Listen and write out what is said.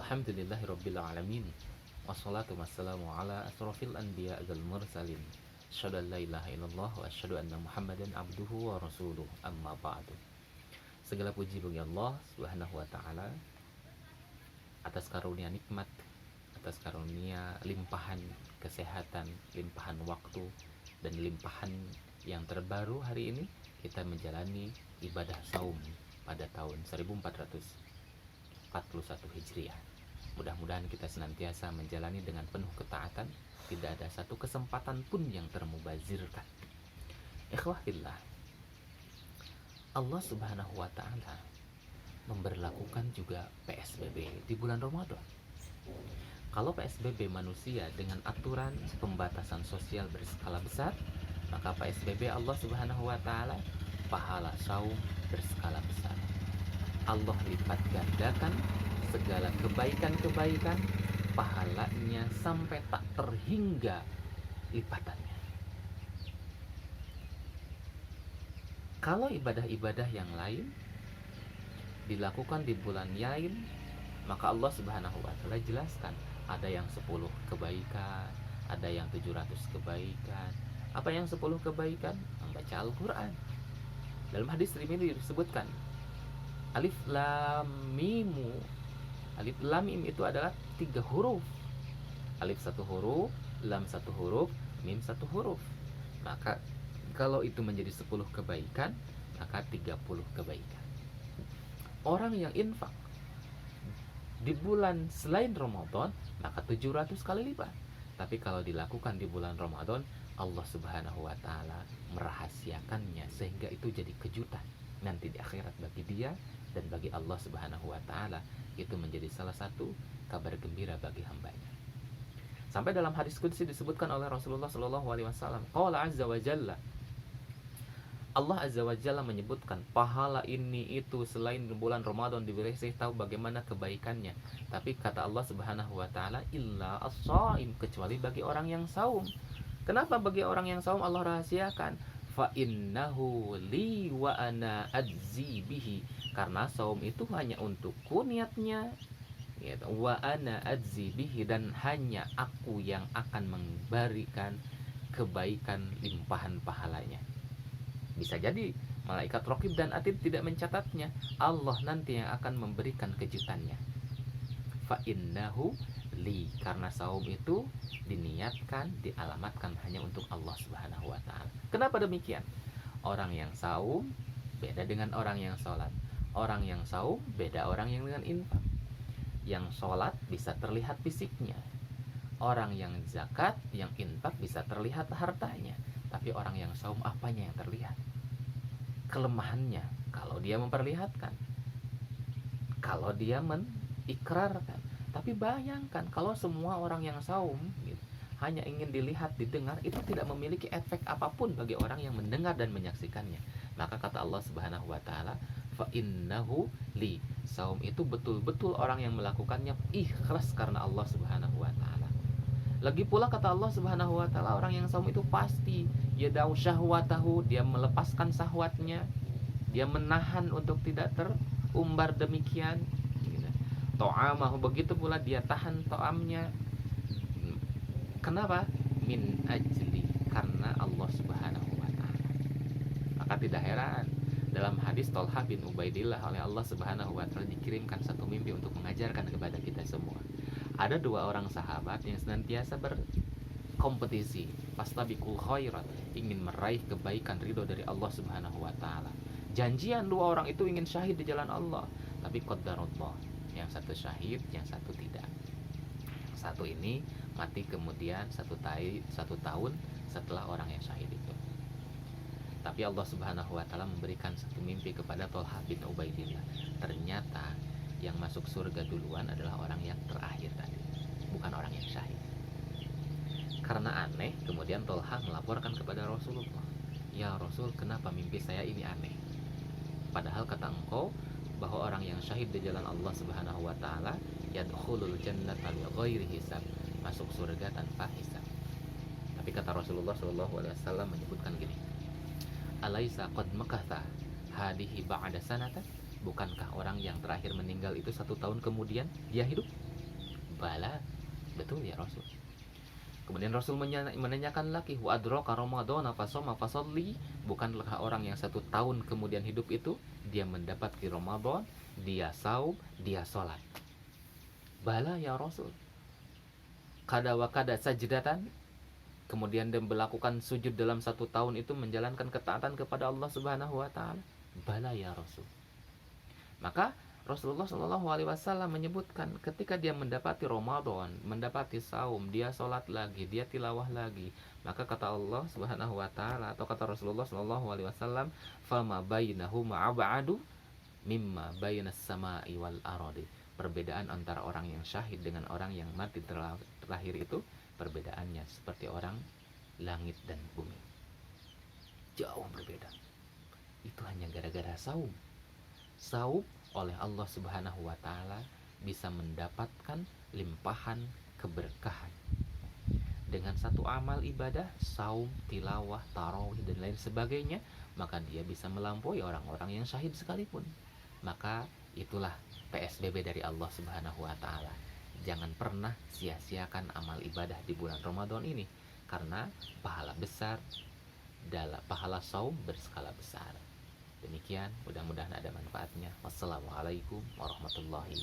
Alhamdulillahirabbil alamin. Wassalatu wassalamu ala asrofil anbiya wal mursalin. Asyhadu an la ilaha illallah wa asyhadu anna Muhammadan abduhu wa rasuluh. Amma ba'du. Segala puji bagi Allah Subhanahu wa taala atas karunia nikmat, atas karunia limpahan kesehatan, limpahan waktu, dan limpahan yang terbaru hari ini kita menjalani ibadah saum pada tahun 1441 Hijriah. Mudah-mudahan kita senantiasa menjalani dengan penuh ketaatan, tidak ada satu kesempatan pun yang termubazirkan. Ikhwahillah, Allah Subhanahu wa taala memberlakukan juga PSBB di bulan Ramadan. Kalau PSBB manusia dengan aturan pembatasan sosial berskala besar, maka PSBB Allah Subhanahu wa taala pahala saum berskala besar. Allah lipat gandakan segala kebaikan-kebaikan, pahalanya sampai tak terhingga lipatannya. Kalau ibadah-ibadah yang lain dilakukan di bulan lain, maka Allah Subhanahu wa taala jelaskan ada yang 10 kebaikan, ada yang 700 kebaikan. Apa yang 10 kebaikan? Membaca Al-Qur'an. Dalam hadis Tirmidzi disebutkan Alif Lam Mimu. Alif Lam Mim itu adalah 3 huruf. Alif 1 huruf, Lam 1 huruf, Mim 1 huruf. Maka kalau itu menjadi 10 kebaikan, maka 30 kebaikan. Orang yang infak di bulan selain Ramadan, maka 700 kali lipat. Tapi kalau dilakukan di bulan Ramadan, Allah Subhanahu wa taala merahasiakannya sehingga itu jadi kejutan nanti di akhirat bagi dia dan bagi Allah Subhanahu wa taala. Itu menjadi salah satu kabar gembira bagi hambanya. Sampai dalam hadis qudsi disebutkan oleh Rasulullah sallallahu alaihi wasallam, qala azza wa jalla, Allah azza wa jalla menyebutkan pahala ini itu selain bulan Ramadan diberi tahu bagaimana kebaikannya. Tapi kata Allah Subhanahu wa taala, illa as-shaim, kecuali bagi orang yang saum. Kenapa bagi orang yang saum Allah rahasiakan? Fa innahu li wa ana ajzi bihi, karena saum itu hanya untukku niatnya, gitu. Wa ana ajzi bihi, dan hanya aku yang akan memberikan kebaikan limpahan pahalanya. Bisa jadi malaikat raqib dan atid tidak mencatatnya, Allah nanti yang akan memberikan kejutannya. Fa innahu li, karena saum itu diniatkan, dialamatkan hanya untuk Allah Subhanahu wa taala. Kenapa demikian? Orang yang saum beda dengan orang yang sholat. Orang yang saum beda orang yang dengan infak. Yang sholat bisa terlihat fisiknya. Orang yang zakat, yang infak bisa terlihat hartanya. Tapi orang yang saum apanya yang terlihat? Kelemahannya kalau dia memperlihatkan, kalau dia mengikrarkan. Tapi bayangkan kalau semua orang yang saum gitu, hanya ingin dilihat, didengar, itu tidak memiliki efek apapun bagi orang yang mendengar dan menyaksikannya. Maka kata Allah Subhanahu wa taala, fa innahu li, saum itu betul-betul orang yang melakukannya ikhlas karena Allah Subhanahu wa taala. Lagi pula kata Allah Subhanahu wa taala, orang yang saum itu pasti yadau syahwatahu, dia melepaskan syahwatnya, dia menahan untuk tidak terumbar demikian. To'amahu, begitu pula dia tahan to'amnya. Kenapa? Min ajli, karena Allah Subhanahu wa ta'ala. Maka tidak heran dalam hadis Thalhah bin Ubaidillah oleh Allah Subhanahu wa ta'ala dikirimkan satu mimpi untuk mengajarkan kepada kita semua. Ada 2 orang sahabat yang senantiasa berkompetisi, fastabiqul khairat, ingin meraih kebaikan, ridho dari Allah Subhanahu wa ta'ala. Janjian 2 orang itu ingin syahid di jalan Allah, tapi qadarullah, yang satu syahid, yang satu tidak. Satu ini mati kemudian 1 tahun setelah orang yang syahid itu. Tapi Allah Subhanahu wa taala memberikan satu mimpi kepada Thalhah bin Ubaidillah. Ternyata yang masuk surga duluan adalah orang yang terakhir tadi, bukan orang yang syahid. Karena aneh, kemudian Thalhah melaporkan kepada Rasulullah, "Ya Rasul, kenapa mimpi saya ini aneh? Padahal kata engkau bahwa orang yang syahid di jalan Allah Subhanahu wa taala yadkhulul jannata bighairi hisab, masuk surga tanpa hisab." Tapi kata Rasulullah sallallahu alaihi wasallam menyebutkan gini, "Alaisa qad makatha hadihi ba'da sanatan?" Bukankah orang yang terakhir meninggal itu 1 tahun kemudian dia hidup? Bala, betul ya Rasul. Kemudian Rasul menanyakan lagi, wa adraka ramadhana fasoma fasalli, bukankah orang yang 1 tahun kemudian hidup itu dia mendapati Ramadan, dia saum, dia sholat. Bala ya Rasul. Kada wa kada sajdatan, kemudian dia melakukan sujud dalam 1 tahun itu menjalankan ketaatan kepada Allah Subhanahu wa taala. Bala ya Rasul. Maka Rasulullah Shallallahu Alaihi Wasallam menyebutkan ketika dia mendapati Ramadan, mendapati saum, dia sholat lagi, dia tilawah lagi, maka kata Allah Subhanahu Wa Taala atau kata Rasulullah Shallallahu Alaihi Wasallam, fama bainahuma abadu mimma bainas samai wal ardi. Perbedaan antara orang yang syahid dengan orang yang mati terakhir itu perbedaannya seperti orang langit dan bumi, jauh berbeda. Itu hanya gara-gara saum. Saum oleh Allah Subhanahu wa taala bisa mendapatkan limpahan keberkahan. Dengan satu amal ibadah, saum, tilawah, tarawih dan lain sebagainya, maka dia bisa melampaui orang-orang yang syahid sekalipun. Maka itulah PSBB dari Allah Subhanahu wa taala. Jangan pernah sia-siakan amal ibadah di bulan Ramadan ini, karena pahala besar dalam pahala saum berskala besar. Demikian, mudah-mudahan ada manfaatnya. Wassalamualaikum warahmatullahi